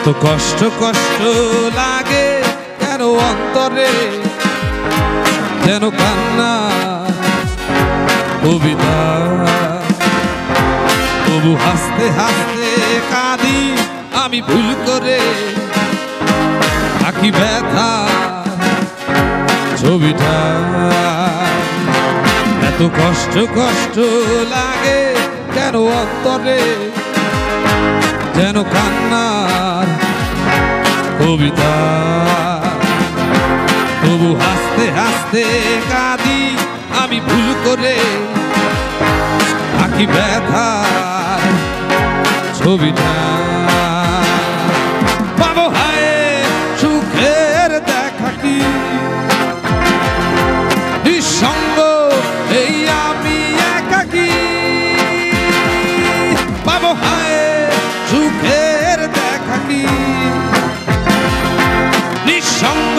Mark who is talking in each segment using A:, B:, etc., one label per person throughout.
A: কষ্ট কষ্ট লাগে কেন অন্তরে, যেন কান্না কবিতা। তবু হাসতে হাসতে কাঁদি আমি ভুল করে, আঁকি ব্যথা ছবিটা। এত কষ্ট কষ্ট লাগে কেন অন্তরে, যেন কান্নার কবিতা। তবু হাসতে হাসতে কাঁদি আমি ভুল করে, আঁকি ব্যথার ছবিটা। পাবো হায় সুখের দেখা কি, নিঃসঙ্গ এই আমি একাকী। পাবো হায় সুখের দেখা কি, নিঃসঙ্গ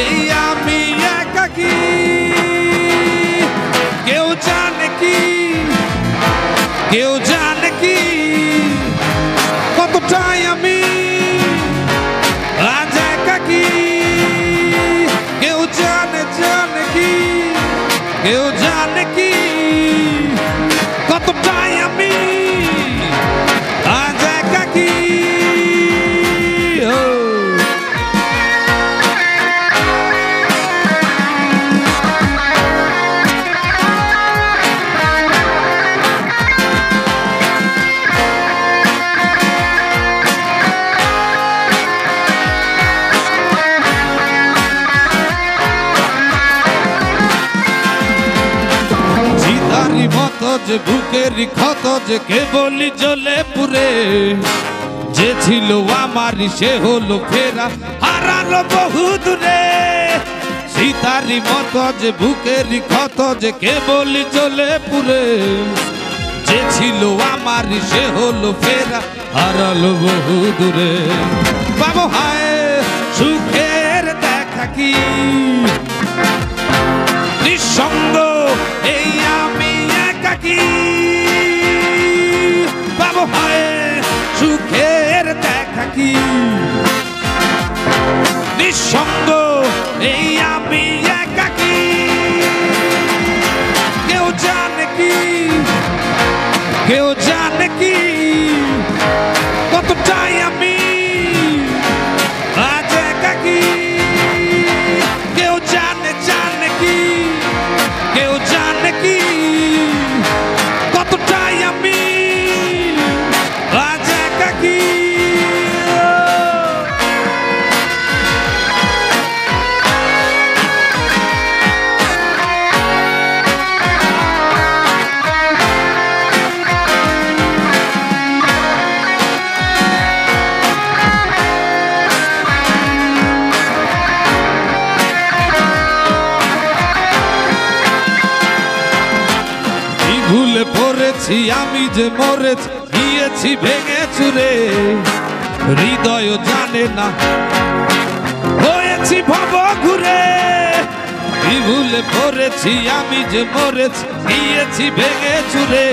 A: এই আমি একাকী। কেউ জানে কি, কেউ জানে কি কতটাই আমি আজ একাকী। কেউ জানে জানে কি, কেউ জানে কি কতটাই আমি আজ একাকী। মতো যে বুকের ক্ষত যে কেবলই জ্বলে পুরে, যে ছিল আমারই সে হলো ফেরা হারালো বহু দূরে। সীতারি মতো যে বুকের ক্ষত যে কেবলই জ্বলে পুরে, যে ছিল আমারই সে হলো ফেরা হারালো বহু দূরে। পাবো হায় সুখের দেখা কি, নিঃসঙ্গ এই আমি একাকী। পাবো হায় সুখের দেখা কি, নিঃসঙ্গ এই আমি একাকী। কেউ জানে কি, কেউ জানে কি কতটাই আমি আজ একাকী। কেউ জানে জানে কি, কেউ জানে কি কতটাই আমি আজ একাকী। ভুলে পড়েছি আমি যে মরেছি, গিয়েছি ভেঙে চুরে। হৃদয় জানে না হয়েছি ভব ঘুরে। ভুলে পড়েছি আমি যে মরেছি, গিয়েছি ভেঙে চুরে।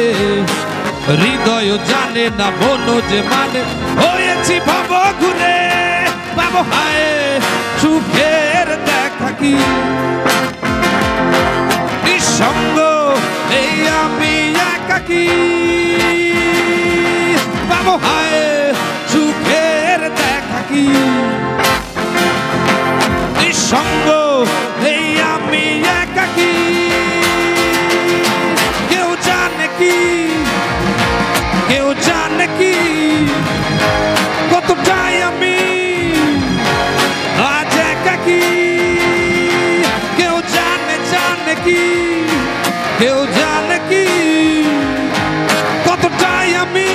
A: হৃদয় জানে না মন যে মানে হয়েছি ভব ঘুরে। পাবো হায় সুখের দেখা কি, নিঃসঙ্গ এই আমি একাকী। পাবো হায় সুখের দেখা কি, নিঃসঙ্গ এই আমি একাকী। কেউ জানে কি, কেউ জানে কি কতটাই আমি আজ একাকী। কেউ জানে জানে কি, কেউ জানে কি কতটাই আমি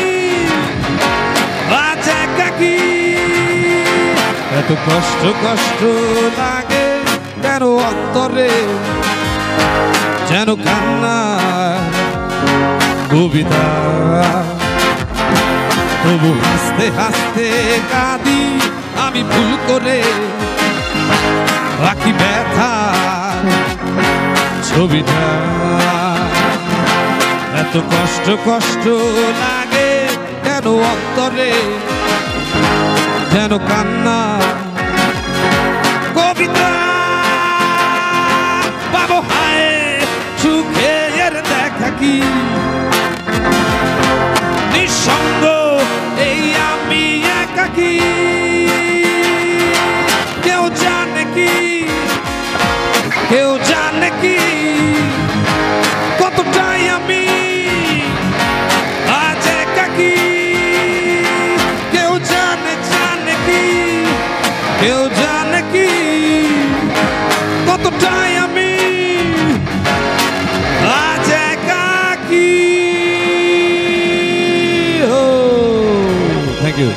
A: আজ একাকী। এত কষ্ট কষ্ট লাগে কেন অন্তরে, যেন কান্না কবিতা। তবু হাসতে হাসতে কাঁদি আমি ভুল করে, আঁকি ব্যথা ছবিটা। এত কষ্ট কষ্ট লাগে কেন অন্তরে, যেন কান্না কবিতা বাবু হায় সুখের দেখা কি নিঃসঙ্গ এই আমি একাকী কেউ জানে কি কেউ জানে কি কতটাই আমি আজ একাকী কেউ জানে জানে কি কেউ জানে কি কতটাই আমি আজ একাকী। Thank you.